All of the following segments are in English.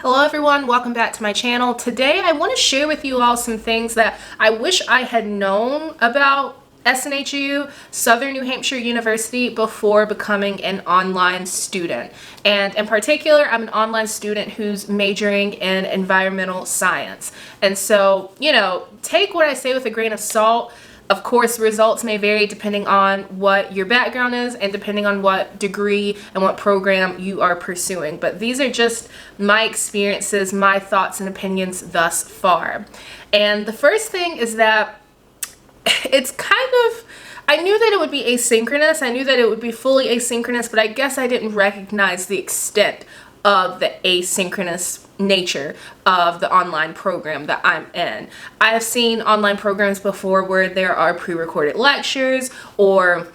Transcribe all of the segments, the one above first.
Hello everyone, welcome back to my channel. Today I want to share with you all some things that I wish I had known about SNHU, Southern New Hampshire University, before becoming an online student. And in particular, I'm an online student who's majoring in environmental science. And so, take what I say with a grain of salt. Of course, results may vary depending on what your background is and depending on what degree and what program you are pursuing. But these are just my experiences, my thoughts and opinions thus far. And the first thing is that it's I knew that it would be asynchronous. I knew that it would be fully asynchronous, but I guess I didn't recognize the extent of the asynchronous nature of the online program that I'm in. I have seen online programs before where there are pre-recorded lectures, or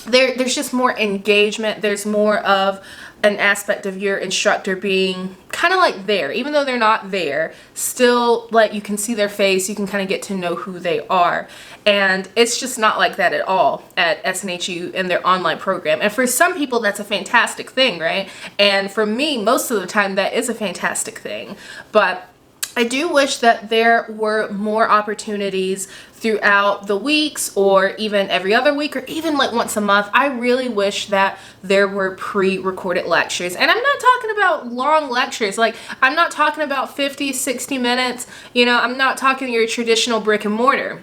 there's just more engagement. There's more of an aspect of your instructor being kind of like there, even though they're not there, still like you can see their face, you can kind of get to know who they are. And it's just not like that at all at SNHU in their online program. And for some people, that's a fantastic thing, right? And for me, most of the time, that is a fantastic thing. But I do wish that there were more opportunities throughout the weeks, or even every other week, or even like once a month. I really wish that there were pre-recorded lectures. And I'm not talking about long lectures. Like, I'm not talking about 50, 60 minutes. I'm not talking your traditional brick and mortar.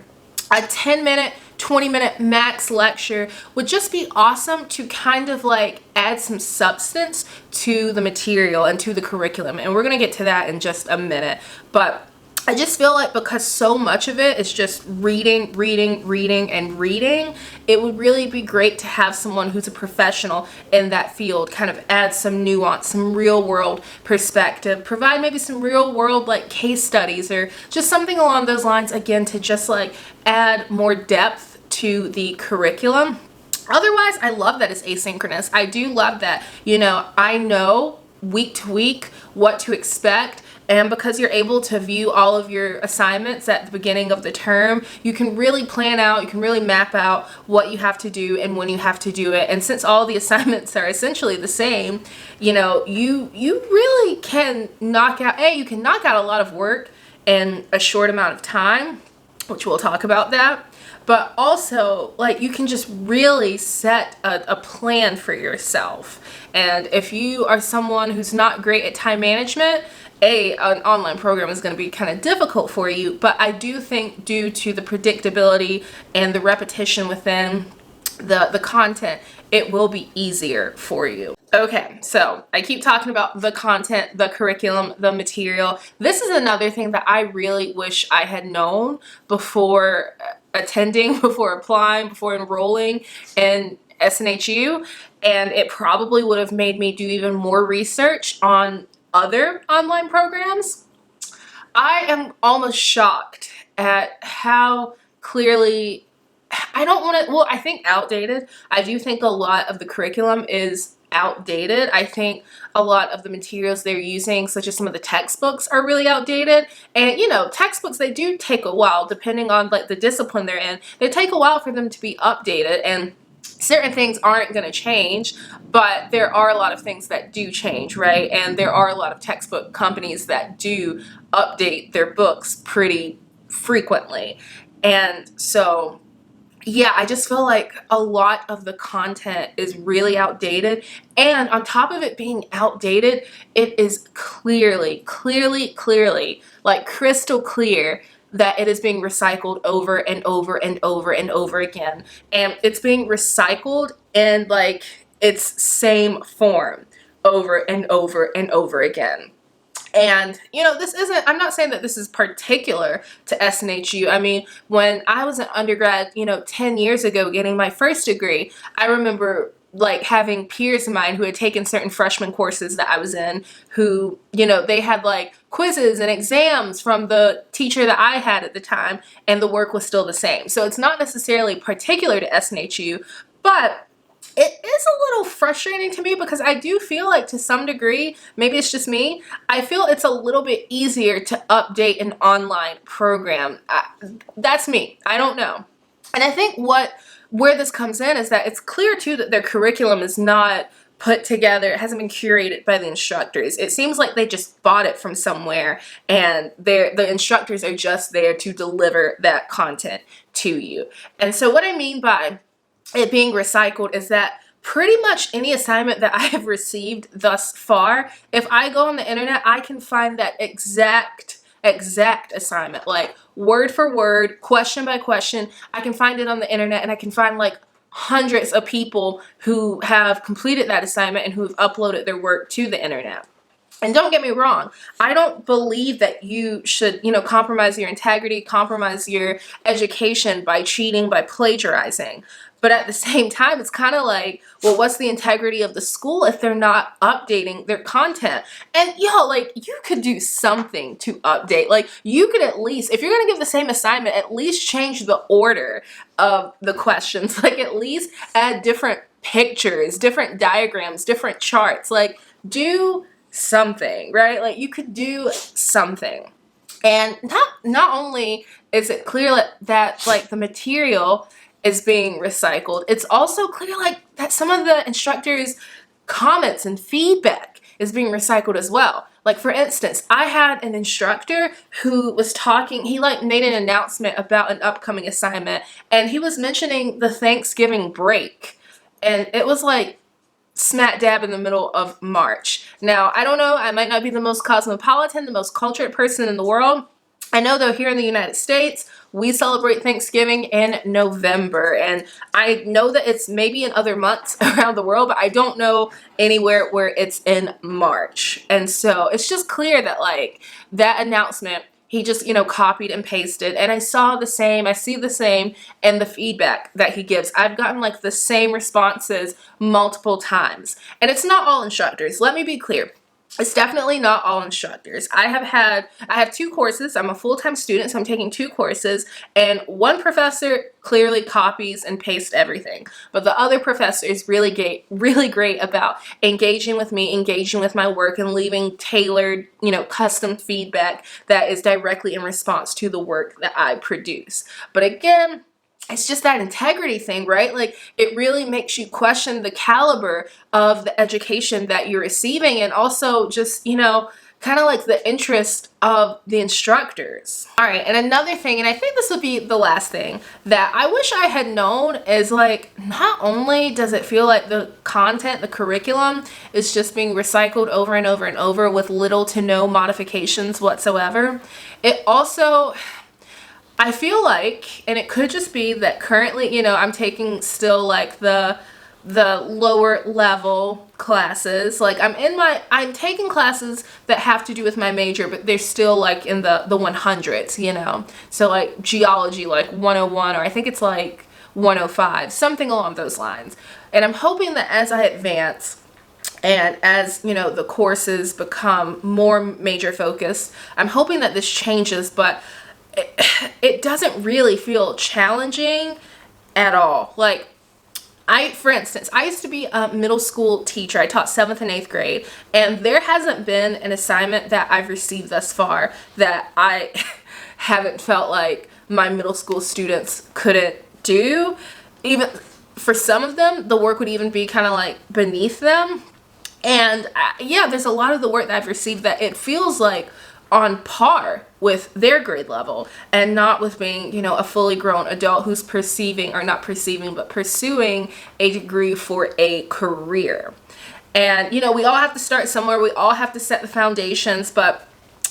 A 10-minute, 20-minute max lecture would just be awesome to kind of like add some substance to the material and to the curriculum. And we're going to get to that in just a minute. But I just feel like because so much of it is just reading, and reading, it would really be great to have someone who's a professional in that field kind of add some nuance, some real world perspective, provide maybe some real world like case studies or just something along those lines, again, to just like add more depth to the curriculum. Otherwise, I love that it's asynchronous. I do love that, I know week to week what to expect. And because you're able to view all of your assignments at the beginning of the term, you can really plan out, you can really map out what you have to do and when you have to do it. And since all the assignments are essentially the same, you really can knock out, you can knock out a lot of work in a short amount of time, which we'll talk about that. But also, like, you can just really set a plan for yourself. And if you are someone who's not great at time management, an online program is going to be kind of difficult for you. But I do think due to the predictability and the repetition within the content, it will be easier for you. Okay, so I keep talking about the content, the curriculum, the material. This is another thing that I really wish I had known before attending, before applying, before enrolling in SNHU, and it probably would have made me do even more research on other online programs. I am almost shocked at how clearly, I think outdated. I do think a lot of the curriculum is outdated. I think a lot of the materials they're using, such as some of the textbooks, are really outdated. And textbooks, they do take a while, depending on like the discipline they're in. They take a while for them to be updated, and certain things aren't going to change, but there are a lot of things that do change, right? And there are a lot of textbook companies that do update their books pretty frequently. And so, yeah, I just feel like a lot of the content is really outdated. And on top of it being outdated, it is clearly, like crystal clear that it is being recycled over and over and over and over again. And it's being recycled in like its same form over and over and over again. And, I'm not saying that this is particular to SNHU. I mean, when I was an undergrad, 10 years ago getting my first degree, I remember like having peers of mine who had taken certain freshman courses that I was in who, they had like quizzes and exams from the teacher that I had at the time, and the work was still the same. So it's not necessarily particular to SNHU, but it is a little frustrating to me because I do feel like to some degree, maybe it's just me, I feel it's a little bit easier to update an online program. That's me. I don't know. And I think where this comes in is that it's clear too that their curriculum is not put together, it hasn't been curated by the instructors. It seems like they just bought it from somewhere, and the instructors are just there to deliver that content to you. And so what I mean by it being recycled is that pretty much any assignment that I have received thus far, if I go on the internet, I can find that exact assignment, like word for word, question by question. I can find it on the internet, and I can find like hundreds of people who have completed that assignment and who have uploaded their work to the internet. And don't get me wrong, I don't believe that you should, compromise your integrity, compromise your education by cheating, by plagiarizing. But at the same time, it's kind of like, well, what's the integrity of the school if they're not updating their content? And like, you could do something to update. Like, you could at least, if you're going to give the same assignment, at least change the order of the questions. Like, at least add different pictures, different diagrams, different charts. Like, do something, right? Like, you could do something. And not only is it clear that like the material is being recycled, it's also clear like that some of the instructors' comments and feedback is being recycled as well. Like, for instance, I had an instructor who was talking, he like made an announcement about an upcoming assignment, and he was mentioning the Thanksgiving break, and it was like smack dab in the middle of March. Now, I don't know, I might not be the most cosmopolitan, the most cultured person in the world. I know though, here in the United States, we celebrate Thanksgiving in November, and I know that it's maybe in other months around the world, but I don't know anywhere where it's in March. And so it's just clear that like that announcement, he just, copied and pasted, and I see the same in the feedback that he gives. I've gotten like the same responses multiple times, and it's not all instructors. Let me be clear. It's definitely not all instructors. I have 2 courses. I'm a full-time student, so I'm taking 2 courses, and one professor clearly copies and pastes everything. But the other professor is really great about engaging with me, engaging with my work, and leaving tailored, custom feedback that is directly in response to the work that I produce. But again, it's just that integrity thing, right? Like, it really makes you question the caliber of the education that you're receiving, and also just, kind of like the interest of the instructors. All right, and another thing, and I think this will be the last thing that I wish I had known, is like, not only does it feel like the content, the curriculum is just being recycled over and over and over with little to no modifications whatsoever, it also, I feel like, and it could just be that currently, I'm taking still like the lower level classes. Like, I'm taking classes that have to do with my major, but they're still like in the 100s, So like geology, like 101, or I think it's like 105, something along those lines. And I'm hoping that as I advance, and as, the courses become more major focused, I'm hoping that this changes, but it doesn't really feel challenging at all. Like, for instance, I used to be a middle school teacher. I taught 7th and 8th grade, and there hasn't been an assignment that I've received thus far that I haven't felt like my middle school students couldn't do. Even for some of them, the work would even be kind of like beneath them. And there's a lot of the work that I've received that it feels like on par with their grade level, and not with being, a fully grown adult who's pursuing a degree for a career. And, we all have to start somewhere. We all have to set the foundations. But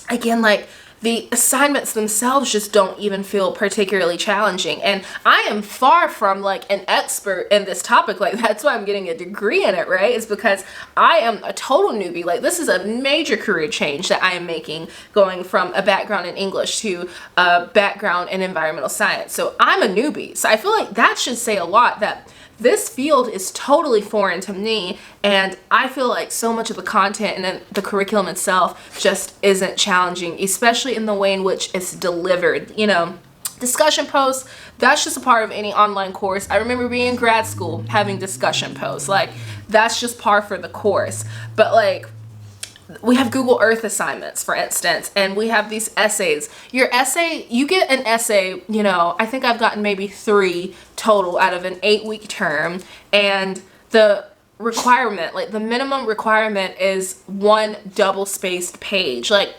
again, like, the assignments themselves just don't even feel particularly challenging. And I am far from like an expert in this topic. Like, that's why I'm getting a degree in it, right? It's because I am a total newbie. Like, this is a major career change that I am making, going from a background in English to a background in environmental science. So I'm a newbie. So I feel like that should say a lot, that this field is totally foreign to me, and I feel like so much of the content and the curriculum itself just isn't challenging, especially in the way in which it's delivered. Discussion posts, that's just a part of any online course. I remember being in grad school having discussion posts. Like, that's just par for the course. But like, we have Google Earth assignments, for instance, and we have these essays. Your essay, you get an essay, I think I've gotten maybe 3 total out of an 8-week term, and the requirement, like the minimum requirement is one double-spaced page. Like,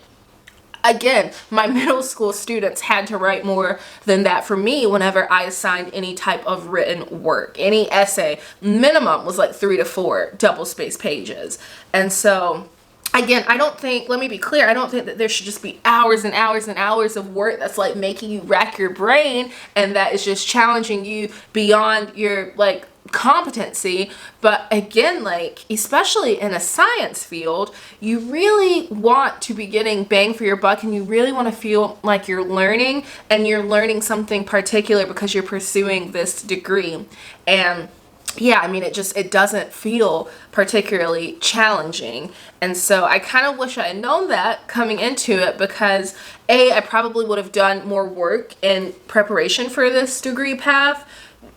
again, my middle school students had to write more than that for me whenever I assigned any type of written work. Any essay, minimum was like 3 to 4 double-spaced pages. And so, again, I don't think, let me be clear, I don't think that there should just be hours and hours and hours of work that's like making you rack your brain and that is just challenging you beyond your like competency. But again, like, especially in a science field, you really want to be getting bang for your buck, and you really want to feel like you're learning, and you're learning something particular because you're pursuing this degree. And yeah, I mean, it doesn't feel particularly challenging. And so I kind of wish I had known that coming into it, because I probably would have done more work in preparation for this degree path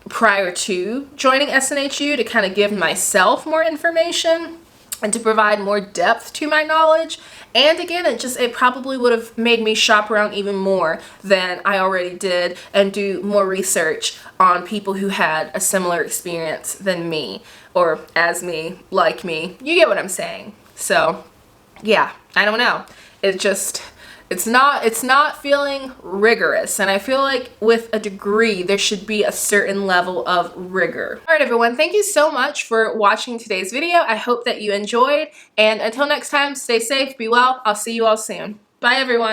prior to joining SNHU to kind of give myself more information and to provide more depth to my knowledge. And again, it probably would have made me shop around even more than I already did and do more research on people who had a similar experience than me, or as me, like me. You get what I'm saying. So yeah, I don't know. It's not feeling rigorous, and I feel like with a degree there should be a certain level of rigor. All right, everyone, thank you so much for watching today's video. I hope that you enjoyed, and until next time, stay safe, be well. I'll see you all soon. Bye, everyone.